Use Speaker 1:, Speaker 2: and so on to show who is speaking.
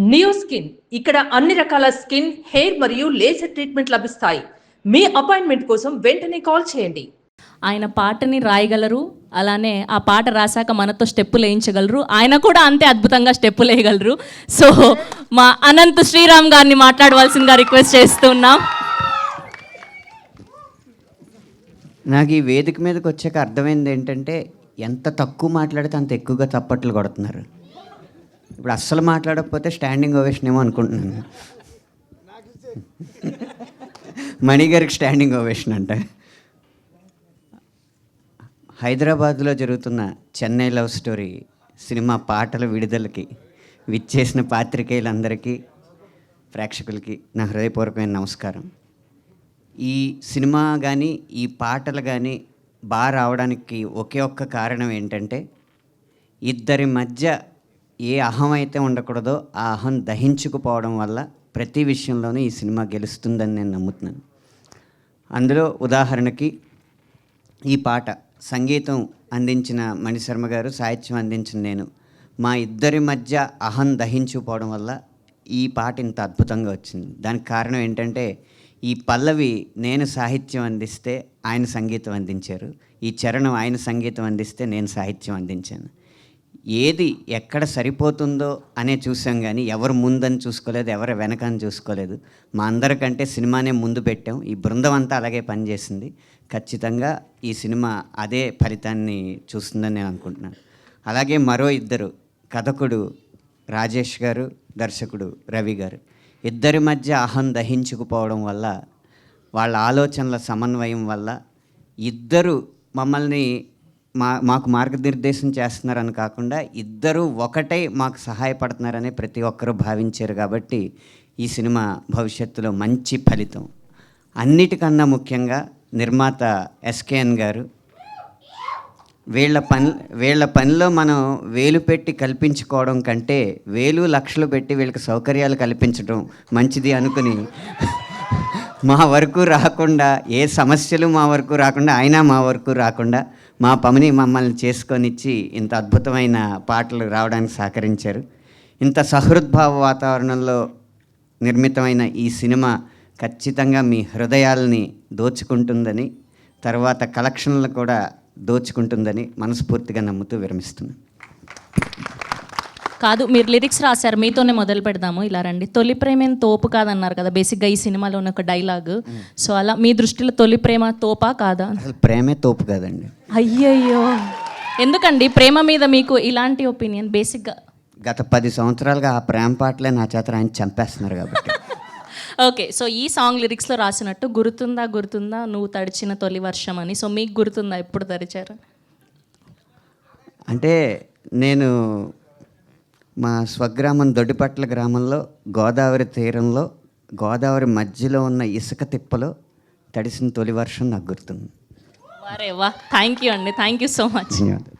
Speaker 1: Neo skin ఇక్కడ అన్ని రకాల స్కిన్, హెయిర్ మరియు లేజర్ ట్రీట్మెంట్ లభిస్తాయి. మీ అపాయింట్మెంట్ కోసం వెంటనే కాల్ చేయండి.
Speaker 2: ఆయన పాటని రాయగలరు, అలానే ఆ పాట రాశాక మనతో స్టెప్పులు వేయించగలరు. ఆయన కూడా అంతే అద్భుతంగా స్టెప్పులు వేయగలరు. సో మా అనంత్ శ్రీరామ్ గారిని మాట్లాడవలసిందిగా రిక్వెస్ట్ చేస్తున్నాం.
Speaker 3: నాకు ఈ వేదిక మీదకి వచ్చాక అర్థమైంది ఏంటంటే, ఎంత తక్కువ మాట్లాడితే అంత ఎక్కువగా చప్పట్లు కొడుతున్నారు. ఇప్పుడు అస్సలు మాట్లాడకపోతే స్టాండింగ్ ఓవేషన్ ఏమో అనుకుంటున్నాను. మణిగారికి స్టాండింగ్ ఓవేషన్ అంట. హైదరాబాద్లో జరుగుతున్న చెన్నై లవ్ స్టోరీ సినిమా పాటల విడుదలకి విచ్చేసిన పాత్రికేయులందరికీ, ప్రేక్షకులకి నా హృదయపూర్వకమైన నమస్కారం. ఈ సినిమా కానీ ఈ పాటలు కానీ బాగా రావడానికి ఒకే ఒక్క కారణం ఏంటంటే, ఇద్దరి మధ్య ఏ అహం అయితే ఉండకూడదో ఆ అహం దహించుకుపోవడం వల్ల ప్రతి విషయంలోనూ ఈ సినిమా గెలుస్తుందని నేను నమ్ముతున్నాను. అందులో ఉదాహరణకి ఈ పాట సంగీతం అందించిన మణిశర్మ గారు, సాహిత్యం అందించిన నేను, మా ఇద్దరి మధ్య అహం దహించుకుపోవడం వల్ల ఈ పాట ఇంత అద్భుతంగా వచ్చింది. దానికి కారణం ఏంటంటే, ఈ పల్లవి నేను సాహిత్యం అందిస్తే ఆయన సంగీతం అందించారు, ఈ చరణం ఆయన సంగీతం అందిస్తే నేను సాహిత్యం అందించాను. ఏది ఎక్కడ సరిపోతుందో అనే చూసాం కానీ ఎవరు ముందని చూసుకోలేదు, ఎవరు వెనకని చూసుకోలేదు. మా అందరికంటే సినిమానే ముందు పెట్టాం. ఈ బృందం అంతా అలాగే పనిచేసింది. ఖచ్చితంగా ఈ సినిమా అదే ఫలితాన్ని చూస్తుందని నేను అనుకుంటున్నాను. అలాగే మరో ఇద్దరు, కథకుడు రాజేష్ గారు, దర్శకుడు రవి గారు, ఇద్దరి మధ్య అహం దహించుకుపోవడం వల్ల, వాళ్ళ ఆలోచనల సమన్వయం వల్ల ఇద్దరు మమ్మల్ని మాకు మార్గనిర్దేశం చేస్తున్నారని కాకుండా ఇద్దరు ఒకటై మాకు సహాయపడుతున్నారని ప్రతి ఒక్కరూ భావించారు. కాబట్టి ఈ సినిమా భవిష్యత్తులో మంచి ఫలితం. అన్నిటికన్నా ముఖ్యంగా నిర్మాత ఎస్కేఎన్ గారు, వీళ్ళ పనిలో మనం వేలు పెట్టి కల్పించుకోవడం కంటే వేలు లక్షలు పెట్టి వీళ్ళకి సౌకర్యాలు కల్పించడం మంచిది అనుకుని మా వరకు రాకుండా, ఏ సమస్యలు మా వరకు రాకుండా, అయినా మా వరకు రాకుండా మా పని మమ్మల్ని చేసుకొనిచ్చి ఇంత అద్భుతమైన పాటలు రావడానికి సహకరించారు. ఇంత సహృద్భావ వాతావరణంలో నిర్మితమైన ఈ సినిమా ఖచ్చితంగా మీ హృదయాల్ని దోచుకుంటుందని, తర్వాత కలెక్షన్లు కూడా దోచుకుంటుందని మనస్ఫూర్తిగా నమ్ముతూ విరమిస్తున్నాను.
Speaker 2: కాదు, మీరు లిరిక్స్ రాశారు, మీతోనే మొదలు పెడదాము. ఇలా రండి. తొలి ప్రేమేం తోపు కాదన్నారు కదా బేసిక్గా ఈ సినిమాలో ఉన్న ఒక డైలాగ్. సో అలా మీ దృష్టిలో తొలి ప్రేమ తోపా కాదా?
Speaker 3: అసలు ప్రేమే తోపు కాదండి.
Speaker 2: అయ్యయ్యో, ఎందుకండి ప్రేమ మీద మీకు ఇలాంటి ఒపీనియన్? బేసిక్గా
Speaker 3: గత 10 సంవత్సరాలుగా ఆ ప్రేమ పాటలే నా చేత ఆయన చంపేస్తున్నారు కాబట్టి.
Speaker 2: ఓకే, సో ఈ సాంగ్ లిరిక్స్లో రాసినట్టు గుర్తుందా నువ్వు తడిచిన తొలి వర్షం అని. సో మీకు గుర్తుందా ఎప్పుడు తడిచారు?
Speaker 3: అంటే నేను మా స్వగ్రామం దొడ్డిపట్ల గ్రామంలో గోదావరి తీరంలో గోదావరి మధ్యలో ఉన్న ఇసుక తిప్పలో తడిసిన తొలి వర్షం నాకు గుర్తుంది.
Speaker 2: వారే వా, థ్యాంక్ యూ అండి, థ్యాంక్ యూ సో మచ్.
Speaker 3: ధన్యవాదాలు.